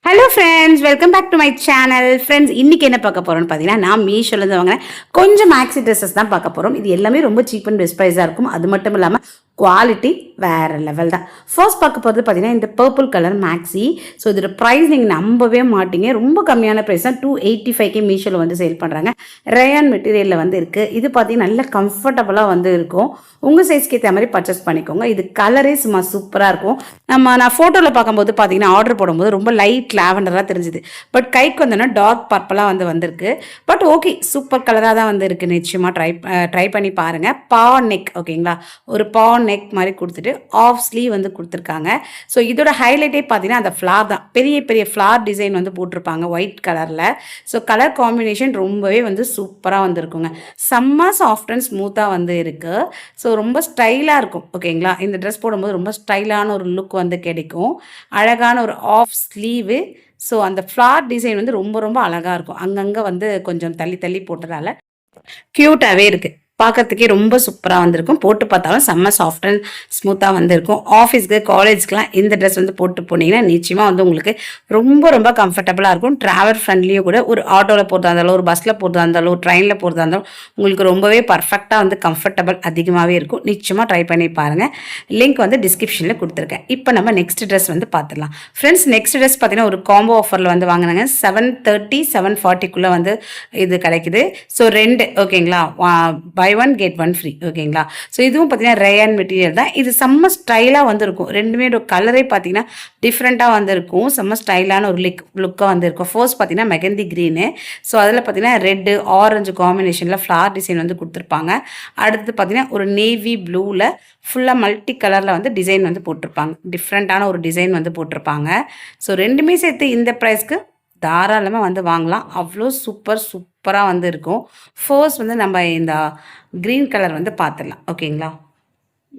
Hello friends, welcome back to my channel. Friends, இன்றைக்கி என்ன பார்க்க போகிறோன்னு பார்த்தீங்கன்னா, நான் மீஷோலேருந்து வாங்கினேன் கொஞ்சம் மேக்ஸி ட்ரெஸ்ஸஸ் தான் பார்க்க போகிறோம். இது எல்லாமே ரொம்ப சீப் அண்ட் பெஸ்ட் ப்ரைஸாக இருக்கும். அது மட்டும் இல்லாமல் குவாலிட்டி வேறு லெவல் தான். ஃபர்ஸ்ட் பார்க்க போகிறது பார்த்தீங்கன்னா இந்த பர்பிள் கலர் மேக்ஸி. ஸோ இதோட ப்ரைஸ் நீங்கள் நம்பவே மாட்டீங்க. ரொம்ப கம்மியான ப்ரைஸ் தான். 285 மீஷோவில் வந்து சேல் பண்ணுறாங்க. ரயான் மெட்டீரியலில் வந்து இருக்குது. இது பார்த்தீங்கன்னா நல்ல கம்ஃபர்டபுளாக வந்து இருக்கும். உங்கள் சைஸ்க்கு ஏற்ற மாதிரி பர்ச்சேஸ் பண்ணிக்கோங்க. இது கலரே சும்மா சூப்பராக இருக்கும். நான் ஃபோட்டோவில் பார்க்கும்போது பார்த்தீங்கன்னா ஆர்டர் போடும்போது ரொம்ப லைட் லாவெண்டராக தெரிஞ்சுது. பட் கைக்கு வந்தோன்னா டார்க் பர்பிளாக வந்து வந்திருக்கு. பட் ஓகே, சூப்பர் கலராக தான் வந்து இருக்குது. நிச்சயமாக ட்ரை பண்ணி பாருங்கள். பா நெக், ஓகேங்களா, ஒரு பா நெக் மாதிரி கொடுத்துட்டு ஆஃப் ஸ்லீவ் வந்து கொடுத்துருக்காங்க. ஸோ இதோட ஹைலைட்டே பார்த்தீங்கன்னா அந்த ஃப்ளார் தான். பெரிய பெரிய ஃப்ளார் டிசைன் வந்து போட்டிருப்பாங்க ஒயிட் கலரில். ஸோ கலர் காம்பினேஷன் ரொம்பவே வந்து சூப்பராக வந்துருக்குங்க. செம்ம சாஃப்ட் அண்ட் ஸ்மூத்தாக வந்து இருக்குது. ஸோ ரொம்ப ஸ்டைலாக இருக்கும். ஓகேங்களா, இந்த ட்ரெஸ் போடும்போது ரொம்ப ஸ்டைலான ஒரு லுக் வந்து கிடைக்கும். அழகான ஒரு ஆஃப் ஸ்லீவு. ஸோ அந்த ஃப்ளார் டிசைன் வந்து ரொம்ப ரொம்ப அழகாக இருக்கும். அங்கங்கே வந்து கொஞ்சம் தள்ளி தள்ளி போட்டதால் க்யூட்டாகவே இருக்குது. பார்க்கறதுக்கே ரொம்ப சூப்பராக வந்திருக்கும். போட்டு பார்த்தாலும் செம்ம சாஃப்ட் அண்ட் ஸ்மூத்தாக வந்திருக்கும். ஆஃபீஸ்க்கு காலேஜ்க்குலாம் இந்த ட்ரெஸ் வந்து போட்டு போனீங்கன்னா நிச்சயமாக வந்து உங்களுக்கு ரொம்ப ரொம்ப கம்ஃபர்டபுளாக இருக்கும். ட்ராவல் ஃப்ரெண்ட்லியும் கூட. ஒரு ஆட்டோவில் போகிறதா இருந்தாலும், ஒரு பஸ்ஸில் போகிறதா இருந்தாலும், ஒரு ட்ரெயினில் போகிறதா இருந்தாலும் உங்களுக்கு ரொம்பவே பர்ஃபெக்டாக வந்து கம்ஃபர்டபுள் அதிகமாகவே இருக்கும். நிச்சயமாக ட்ரை பண்ணி பாருங்கள். லிங்க் வந்து டிஸ்கிரிப்ஷனில் கொடுத்துருக்கேன். இப்போ நம்ம நெக்ஸ்ட் ட்ரெஸ் வந்து பார்த்துடலாம். ஃப்ரெண்ட்ஸ், நெக்ஸ்ட் ட்ரெஸ் பார்த்தீங்கன்னா ஒரு காம்போ ஆஃபரில் வந்து வாங்கினாங்க. 730 740 வந்து இது கிடைக்குது. ஸோ ரெண்டு, ஓகேங்களா, buy one get one free, ஓகேங்களா. ஸோ இதுவும் பார்த்தீங்கன்னா ரேயான் மெட்டீரியல் தான். இது செம்ம ஸ்டைலாக வந்துருக்கும். ரெண்டுமே கலரே பார்த்தீங்கன்னா டிஃப்ரெண்ட்டாக வந்திருக்கும். செம்ம ஸ்டைலான ஒரு லுக்காக வந்திருக்கும். ஃபர்ஸ்ட் பார்த்தீங்கன்னா மெகந்தி க்ரீனு. ஸோ அதில் பார்த்தீங்கன்னா ரெட்டு ஆரஞ்சு காம்பினேஷனில் ஃப்ளார் டிசைன் வந்து கொடுத்துருப்பாங்க. அடுத்து பார்த்தீங்கன்னா ஒரு நேவி ப்ளூவில் ஃபுல்லாக மல்டி கலரில் வந்து டிசைன் வந்து போட்டிருப்பாங்க. டிஃப்ரெண்ட்டான ஒரு டிசைன் வந்து போட்டிருப்பாங்க. ஸோ ரெண்டுமே சேர்த்து இந்த ப்ரைஸ்க்கு தாராளமாக வந்து வாங்கலாம். அவ்வளோ சூப்பராக வந்து இருக்கும். ஃபர்ஸ்ட் வந்து நம்ம இந்த க்ரீன் கலர் வந்து பார்த்துடலாம், ஓகேங்களா.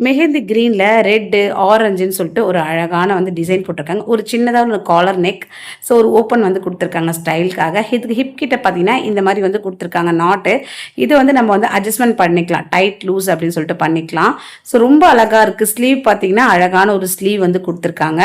மெஹந்தி க்ரீனில் ரெட்டு ஆரஞ்சுன்னு சொல்லிட்டு ஒரு அழகான வந்து டிசைன் போட்டிருக்காங்க. ஒரு சின்னதாக ஒரு காலர் நெக். ஸோ ஒரு ஓப்பன் வந்து கொடுத்துருக்காங்க ஸ்டைலுக்காக. இதுக்கு ஹிப் கிட்ட பார்த்தீங்கன்னா இந்த மாதிரி வந்து கொடுத்துருக்காங்க நாட்டு. இது வந்து நம்ம வந்து அட்ஜஸ்ட்மெண்ட் பண்ணிக்கலாம். டைட் லூஸ் அப்படின்னு சொல்லிட்டு பண்ணிக்கலாம். ஸோ ரொம்ப அழகாக இருக்குது. ஸ்லீவ் பார்த்தீங்கன்னா அழகான ஒரு ஸ்லீவ் வந்து கொடுத்துருக்காங்க.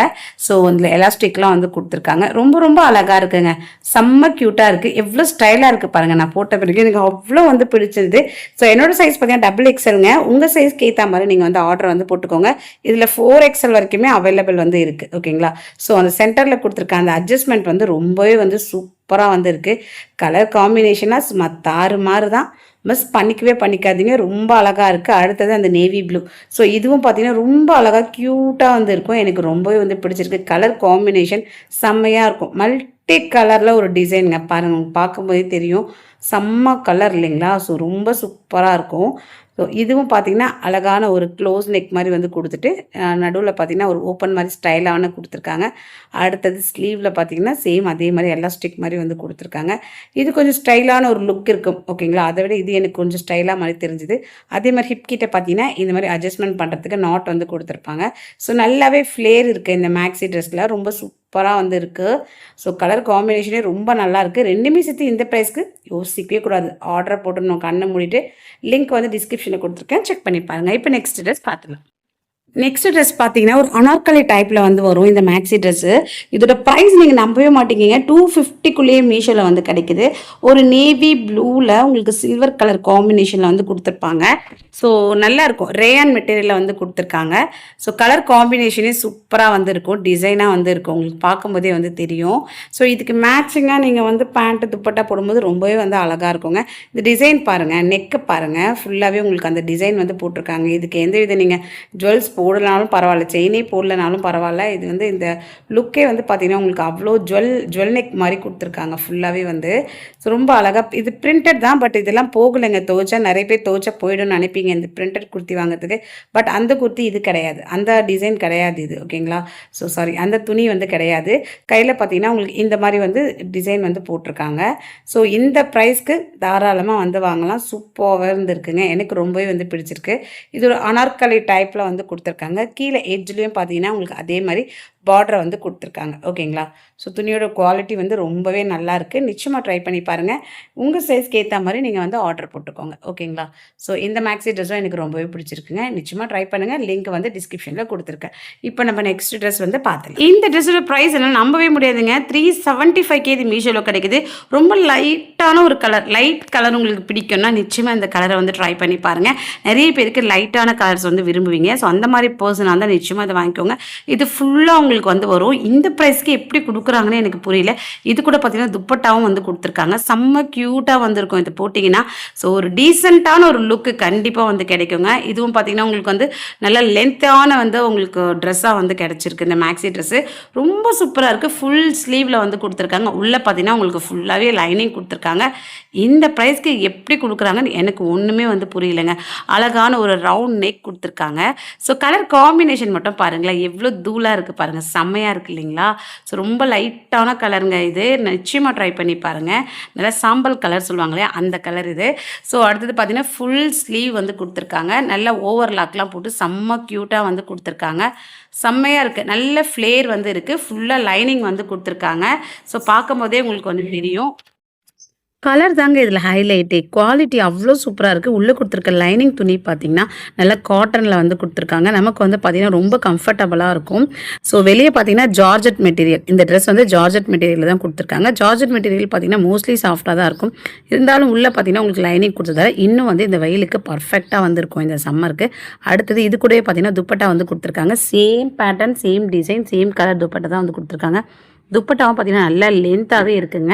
ஸோ இதில் எலாஸ்டிக்லாம் வந்து கொடுத்துருக்காங்க. ரொம்ப ரொம்ப அழகாக இருக்குங்க. செம்ம க்யூட்டாக இருக்குது. எவ்வளோ ஸ்டைலாக இருக்குது பாருங்கள். நான் போட்ட பிறகு எனக்கு அவ்வளோ வந்து பிடிச்சிருது. ஸோ என்னோடய சைஸ் பார்த்தீங்கன்னா XXLங்க. உங்கள் சைஸ்க்கு ஏற்ற மாதிரி நீங்கள் வந்து ஆர்டர் வந்து போட்டுக்கோங்க. இதில் 4XL வரைக்குமே அவைலபிள் வந்து இருக்குது, ஓகேங்களா. ஸோ அந்த சென்டரில் கொடுத்துருக்க அந்த அட்ஜஸ்ட்மெண்ட் வந்து ரொம்பவே வந்து சூப்பராக வந்து இருக்குது. கலர் காம்பினேஷனாக சும்மா தாறுமாறு தான். மிஸ் பண்ணிக்காதீங்க. ரொம்ப அழகாக இருக்குது. அடுத்தது அந்த நேவி ப்ளூ. ஸோ இதுவும் பார்த்தீங்கன்னா ரொம்ப அழகாக க்யூட்டாக வந்து இருக்கும். எனக்கு ரொம்பவே வந்து பிடிச்சிருக்கு. கலர் காம்பினேஷன் செம்மையாக இருக்கும். மல்டி கலரில் ஒரு டிசைனுங்க பாருங்கள். பார்க்கும்போதே தெரியும். செம்ம கலர் இல்லைங்களா. ஸோ ரொம்ப சூப்பராக இருக்கும். ஸோ இதுவும் பார்த்திங்கன்னா அழகான ஒரு க்ளோஸ் நெக் மாதிரி வந்து கொடுத்துட்டு நடுவில் பார்த்திங்கன்னா ஒரு ஓப்பன் மாதிரி ஸ்டைலான கொடுத்துருக்காங்க. அடுத்தது ஸ்லீவில் பார்த்திங்கன்னா சேம் அதே மாதிரி எலாஸ்டிக் மாதிரி வந்து கொடுத்துருக்காங்க. இது கொஞ்சம் ஸ்டைலான ஒரு லுக் இருக்கும், ஓகேங்களா. அதை விட இது எனக்கு கொஞ்சம் ஸ்டைலாக மாதிரி தெரிஞ்சுது. அதே மாதிரி ஹிப் கிட்ட பார்த்திங்கன்னா இந்த மாதிரி அட்ஜஸ்ட்மெண்ட் பண்ணுறதுக்கு நாட் வந்து கொடுத்துருப்பாங்க. ஸோ நல்லாவே ஃப்ளேர் இருக்குது இந்த மேக்ஸி ட்ரெஸ்ஸில். ரொம்ப சூப்பராக வந்து இருக்குது. ஸோ கலர் காம்பினேஷனே ரொம்ப நல்லாயிருக்கு. ரெண்டுமே சேர்த்து இந்த ப்ரைஸ்க்கு யோசிக்கவே கூடாது. ஆர்டர் போட்டு கண்ணை மூடிட்டு லிங்க் வந்து டிஸ்கிரிப்ஷனில் கொடுத்துருக்கேன். செக் பண்ணி பாருங்கள். இப்போ நெக்ஸ்ட் ட்ரெஸ் பார்த்துக்கலாம். நெக்ஸ்ட் ட்ரெஸ் பார்த்தீங்கன்னா ஒரு அனார்கலி டைப்பில் வந்து வரும் இந்த மேக்ஸி ட்ரெஸ்ஸு. இதோட ப்ரைஸ் நீங்கள் நம்பவே மாட்டீங்க. 250க்குள்ளேயே மீஷோவில் வந்து கிடைக்குது. ஒரு நேவி ப்ளூவில் உங்களுக்கு சில்வர் கலர் காம்பினேஷனில் வந்து கொடுத்துருப்பாங்க. ஸோ நல்லாயிருக்கும். ரேயான் மெட்டீரியலில் வந்து கொடுத்துருக்காங்க. ஸோ கலர் காம்பினேஷனே சூப்பராக வந்து இருக்கும். டிசைனாக வந்து இருக்கும். உங்களுக்கு பார்க்கும்போதே வந்து தெரியும். ஸோ இதுக்கு மேட்சிங்காக நீங்கள் வந்து பேண்ட்டு துப்பட்டா போடும்போது ரொம்பவே வந்து அழகாக இருக்குங்க. இந்த டிசைன் பாருங்கள், நெக்கு பாருங்கள், ஃபுல்லாகவே உங்களுக்கு அந்த டிசைன் வந்து போட்டிருக்காங்க. இதுக்கு எந்த வித நீங்கள் ஜுவல்ஸ் போடலனாலும் பரவாயில்ல, செயினே போடலனாலும் பரவாயில்ல. இது வந்து இந்த லுக்கே வந்து பார்த்திங்கன்னா உங்களுக்கு அவ்வளோ ஜுவல் நெக் மாதிரி கொடுத்துருக்காங்க ஃபுல்லாகவே வந்து. ஸோ ரொம்ப அழகாக. இது பிரிண்டட் தான். பட் இதெல்லாம் போகலைங்க. துவைச்சா நிறைய பேர் துவைச்சா போய்டும்னு நினைப்பீங்க இந்த பிரிண்டட் குர்த்தி வாங்குறதுக்கு. பட் அந்த குர்த்தி இது கிடையாது. அந்த டிசைன் கிடையாது இது, ஓகேங்களா. ஸோ சாரி, அந்த துணி வந்து கிடையாது. கையில் பார்த்தீங்கன்னா உங்களுக்கு இந்த மாதிரி வந்து டிசைன் வந்து போட்டிருக்காங்க. ஸோ இந்த ப்ரைஸ்க்கு தாராளமாக வந்து வாங்கலாம். சூப்பராக இருந்துருக்குங்க. எனக்கு ரொம்பவே வந்து பிடிச்சிருக்கு. இது ஒரு அனார்கலி டைப்பில் வந்து கொடுத்துருக்காங்க. கீழே எட்ஜ்லேயும் பார்த்தீங்கன்னா உங்களுக்கு அதே மாதிரி பார்டரை வந்து கொடுத்துருக்காங்க. ஓகேங்களா? ஸோ துணியோட குவாலிட்டி வந்து ரொம்பவே நல்லா இருக்குது. நிச்சயமாக ட்ரை பண்ணி பாருங்கள். உங்கள் சைஸ்க்கு ஏற்ற மாதிரி நீங்கள் வந்து ஆர்டர் போட்டுக்கோங்க. ஓகேங்களா? ஸோ இந்த மேக்ஸி ட்ரெஸ்ஸும் எனக்கு ரொம்பவே பிடிச்சிருக்குங்க. நிச்சயமாக ட்ரை பண்ணுங்கள். லிங்க் வந்து டிஸ்கிரிப்ஷனில் கொடுத்துருக்கேன். இப்போ நம்ம நெக்ஸ்ட் ட்ரெஸ் வந்து பார்த்துக்கலாம். இந்த ட்ரெஸ்ஸோட ப்ரைஸ் எல்லாம் நம்பவே முடியாதுங்க. 375K இது மீஷோவில் கிடைக்குது. ரொம்ப லைட்டான ஒரு கலர், லைட் கலர் உங்களுக்கு பிடிக்கும்னா நிச்சயமாக இந்த கலரை வந்து ட்ரை பண்ணி பாருங்கள். நிறைய பேருக்கு லைட்டான கலர்ஸ் வந்து விரும்புவீங்க. ஸோ அந்த மாதிரி பர்சனாக இருந்தால் நிச்சயமாக இதை வாங்கிக்கோங்க. இது ஃபுல்லாக உங்களுக்கு வந்து வரும். இந்த ப்ரைஸ்க்கு எப்படி கொடுக்குறாங்கன்னு எனக்கு புரியல. இது கூட பார்த்தீங்கன்னா துப்பட்டாவும் வந்து கொடுத்துருக்காங்க. செம்ம க்யூட்டாக வந்திருக்கும் இது போட்டிங்கன்னா. ஸோ ஒரு டீசெண்டான ஒரு லுக்கு கண்டிப்பாக வந்து கிடைக்குங்க. இதுவும் பார்த்தீங்கன்னா உங்களுக்கு வந்து நல்ல லென்த்தான வந்து உங்களுக்கு ட்ரெஸ்ஸாக வந்து கிடச்சிருக்கு. இந்த மேக்ஸி ட்ரெஸ்ஸு ரொம்ப சூப்பராக இருக்குது. ஃபுல் ஸ்லீவில் வந்து கொடுத்துருக்காங்க. உள்ளே பார்த்தீங்கன்னா உங்களுக்கு ஃபுல்லாகவே லைனிங் கொடுத்துருக்காங்க. இந்த ப்ரைஸ்க்கு எப்படி கொடுக்குறாங்கன்னு எனக்கு ஒன்றுமே வந்து புரியலைங்க. அழகான ஒரு ரவுண்ட் நெக் கொடுத்துருக்காங்க. ஸோ கலர் காம்பினேஷன் மட்டும் பாருங்களேன், எவ்வளோ தூளாக இருக்குது பாருங்கள். செம்மையாக இருக்குது இல்லைங்களா? ஸோ ரொம்ப லைட்டான கலருங்க இது. நிச்சயமாக ட்ரை பண்ணி பாருங்கள். நல்லா சாம்பல் கலர் சொல்லுவாங்களே அந்த கலர் இது. ஸோ அடுத்தது பார்த்தீங்கன்னா ஃபுல் ஸ்லீவ் வந்து கொடுத்துருக்காங்க. நல்லா ஓவர்லாக்லாம் போட்டு செம்ம க்யூட்டாக வந்து கொடுத்துருக்காங்க. செம்மையாக இருக்குது. நல்ல ஃப்ளேர் வந்து இருக்குது. ஃபுல்லாக லைனிங் வந்து கொடுத்துருக்காங்க. ஸோ பார்க்கும் போதே உங்களுக்கு வந்து தெரியும். கலர் தாங்க இதில் ஹைலைட்டு. குவாலிட்டி அவ்வளோ சூப்பராக இருக்குது. உள்ளே கொடுத்துருக்க லைனிங் துணி பார்த்திங்கன்னா நல்லா காட்டனில் வந்து கொடுத்துருக்காங்க. நமக்கு வந்து பார்த்திங்கன்னா ரொம்ப கம்ஃபர்டபுளாக இருக்கும். ஸோ வெளியே பார்த்திங்கன்னா ஜார்ஜெட் மெட்டீரியல், இந்த ட்ரெஸ் வந்து ஜார்ஜெட் மெட்டீரியல் தான் கொடுத்துருக்காங்க. ஜார்ஜெட் மெட்டீரியல் பார்த்திங்கன்னா மோஸ்ட்லி சாஃப்டாக தான் இருக்கும். இருந்தாலும் உள்ளே பார்த்திங்கன்னா உங்களுக்கு லைனிங் கொடுத்ததால இன்னும் வந்து இந்த வெயிலுக்கு பர்ஃபெக்டாக வந்திருக்கும் இந்த சம்மருக்கு. அடுத்தது இது கூட பார்த்திங்கன்னா துப்பட்டா வந்து கொடுத்துருக்காங்க. Same pattern, same design, same colour dupatta தான் வந்து கொடுத்துருக்காங்க. துப்பட்டாவும் பார்த்திங்கன்னா நல்லா லென்த்தாகவே இருக்குங்க.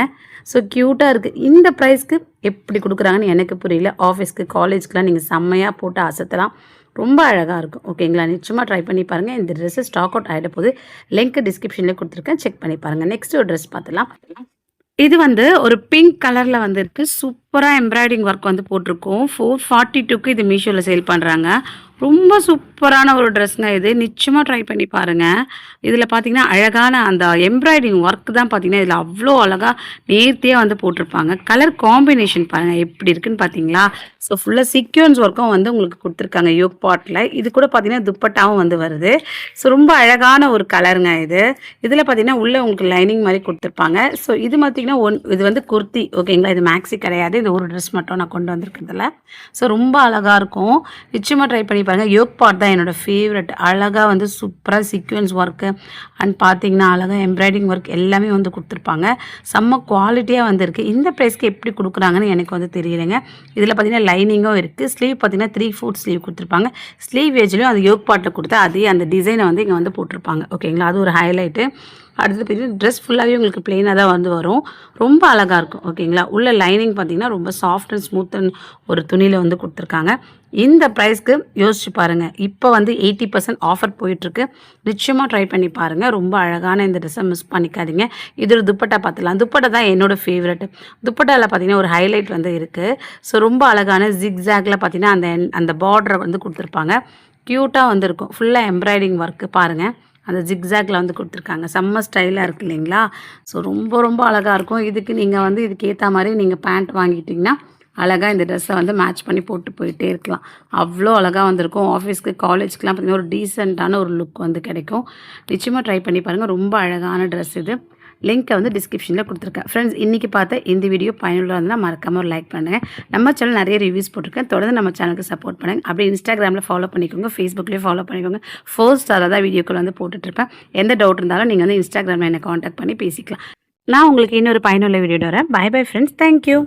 ஸோ க்யூட்டாக இருக்குது. இந்த ப்ரைஸ்க்கு எப்படி கொடுக்குறாங்கன்னு எனக்கு புரியல. ஆஃபீஸ்க்கு, காலேஜ்க்குலாம் நீங்கள் செம்மையாக போட்டு அசத்தலாம். ரொம்ப அழகாக இருக்கும். ஓகேங்களா? நிச்சயமாக ட்ரை பண்ணி பாருங்கள். இந்த ட்ரெஸ்ஸு ஸ்டாக் அவுட் ஆகிட போது லிங்க் டிஸ்கிரிப்ஷனில் கொடுத்துருக்கேன். செக் பண்ணி பாருங்கள். நெக்ஸ்ட் ஒரு ட்ரெஸ் பார்த்துலாம். இது வந்து ஒரு பிங்க் கலரில் வந்து இருக்குது. சூப்பராக எம்ப்ராய்டிங் ஒர்க் வந்து போட்டிருக்கோம். 442க்கு இது மீஷோவில் சேல் பண்ணுறாங்க. ரொம்ப சூப்பரான ஒரு ட்ரெஸ்ங்க இது. நிச்சயமாக ட்ரை பண்ணி பாருங்கள். இதில் பார்த்தீங்கன்னா அழகான அந்த எம்ப்ராய்டிங் ஒர்க் தான் பார்த்தீங்கன்னா இதில் அவ்வளோ அழகாக நேர்த்தியாக வந்து போட்டிருப்பாங்க. கலர் காம்பினேஷன் பாருங்கள் எப்படி இருக்குன்னு பார்த்தீங்களா? ஸோ ஃபுல்லாக சீக்வன்ஸ் ஒர்க்கும் வந்து உங்களுக்கு கொடுத்துருக்காங்க யோக் பாட்டில். இது கூட பார்த்தீங்கன்னா துப்பட்டாவும் வந்து வருது. ஸோ ரொம்ப அழகான ஒரு கலருங்க இது. இதில் பார்த்தீங்கன்னா உள்ளே உங்களுக்கு லைனிங் மாதிரி கொடுத்துருப்பாங்க. ஸோ இது பார்த்தீங்கன்னா இது வந்து குர்த்தி. ஓகேங்களா? இது மேக்ஸி கிடையாது. இது ஒரு ட்ரெஸ் மட்டும் நான் கொண்டு வந்திருக்கிறதுல. ஸோ ரொம்ப அழகாக இருக்கும். நிச்சயமாக ட்ரை பண்ணி பாருங்கள். யோக் பாட் தான் என்னோடய ஃபேவரட். அழகாக வந்து சூப்பராக சீக்வன்ஸ் ஒர்க்கு அண்ட் பார்த்தீங்கன்னா அழகாக எம்ப்ராய்டிங் ஒர்க் எல்லாமே வந்து கொடுத்துருப்பாங்க. செம்ம குவாலிட்டியாக வந்துருக்கு. இந்த ப்ரைஸ்க்கு எப்படி கொடுக்குறாங்கன்னு எனக்கு வந்து தெரியலைங்க. இதில் பார்த்தீங்கன்னா லைனிங்கும் இருக்குது. ஸ்லீவ் பார்த்தீங்கன்னா 3/4 ஸ்லீவ் கொடுத்துருப்பாங்க. ஸ்லீவ் ஏஜ்லேயும் அது யோக் பாட்டை கொடுத்து அதே அந்த டிசைனை வந்து இங்கே வந்து போட்டிருப்பாங்க. ஓகேங்களா? அது ஒரு ஹைலைட்டு. அடுத்தது பார்த்தீங்கன்னா ட்ரெஸ் ஃபுல்லாகவே உங்களுக்கு பிளெயினாக தான் வந்து வரும். ரொம்ப அழகாக இருக்கும். ஓகேங்களா? உள்ள லைனிங் பார்த்தீங்கன்னா ரொம்ப சாஃப்ட் அண்ட் ஸ்மூத் அண்ட் ஒரு துணியில் வந்து கொடுத்துருக்காங்க. இந்த ப்ரைஸ்க்கு யோசிச்சு பாருங்கள். இப்போ வந்து 80% ஆஃபர் போயிட்டுருக்கு. நிச்சயமாக ட்ரை பண்ணி பாருங்கள். ரொம்ப அழகான இந்த ட்ரெஸ்ஸை மிஸ் பண்ணிக்காதீங்க. இது ஒரு துப்பட்டா பார்த்துலாம். துப்பட்டா தான் என்னோடய ஃபேவரெட். துப்பட்டாவில் பார்த்தீங்கன்னா ஒரு ஹைலைட் வந்து இருக்குது. ஸோ ரொம்ப அழகான ஜிக்ஸாகில் பார்த்தீங்கன்னா அந்த பார்டரை வந்து கொடுத்துருப்பாங்க. க்யூட்டாக வந்து இருக்கும். ஃபுல்லாக எம்ப்ராய்டிங் ஒர்க்கு பாருங்கள். அந்த ஜிக்ஸாகில் வந்து கொடுத்துருக்காங்க. செம்ம ஸ்டைலாக இருக்குது இல்லைங்களா? ஸோ ரொம்ப ரொம்ப அழகாக இருக்கும். இதுக்கு நீங்கள் வந்து இதுக்கு ஏற்ற மாதிரி நீங்கள் பேண்ட் வாங்கிட்டிங்கன்னா அழகாக இந்த ட்ரெஸ்ஸை வந்து மேட்ச் பண்ணி போட்டு போயிட்டே இருக்கலாம். அவ்வளோ அழகாக வந்திருக்கும். ஆஃபீஸ்க்கு, காலேஜ்க்குலாம் பார்த்திங்கன்னா ஒரு டீசெண்டான ஒரு லுக் வந்து கிடைக்கும். நிச்சயமாக ட்ரை பண்ணி பாருங்கள். ரொம்ப அழகான ட்ரெஸ் இது. லிங்க்கை வந்து டிஸ்கிரிப்ஷனில் கொடுத்துருக்கேன். ஃப்ரெண்ட்ஸ், இன்றைக்கி பார்த்த இந்த வீடியோ பயனுள்ளதாக இருந்தால் மறக்காமல் ஒரு லைக் பண்ணுங்கள். நம்ம சேனல் நிறைய ரிவ்யூஸ் போட்டிருக்கேன். தொடர்ந்து நம்ம சேனலுக்கு சப்போர்ட் பண்ணுங்கள். அப்படியே இன்ஸ்டாகிராமில் ஃபாலோ பண்ணிக்கோங்க, ஃபேஸ்புக்லேயும் ஃபாலோ பண்ணிக்கோங்க. 4 ஸ்டாராக தான் வீடியோக்கள் வந்து போட்டுட்ருப்பேன். எந்த டவுட் இருந்தாலும் நீங்கள் வந்து இன்ஸ்டாகிராமில் என்னை காண்டாக்ட் பண்ணி பேசிக்கலாம். நான் உங்களுக்கு இன்னொரு பயனுள்ள வீடியோ வரேன். Bye bye friends. தேங்க்யூ.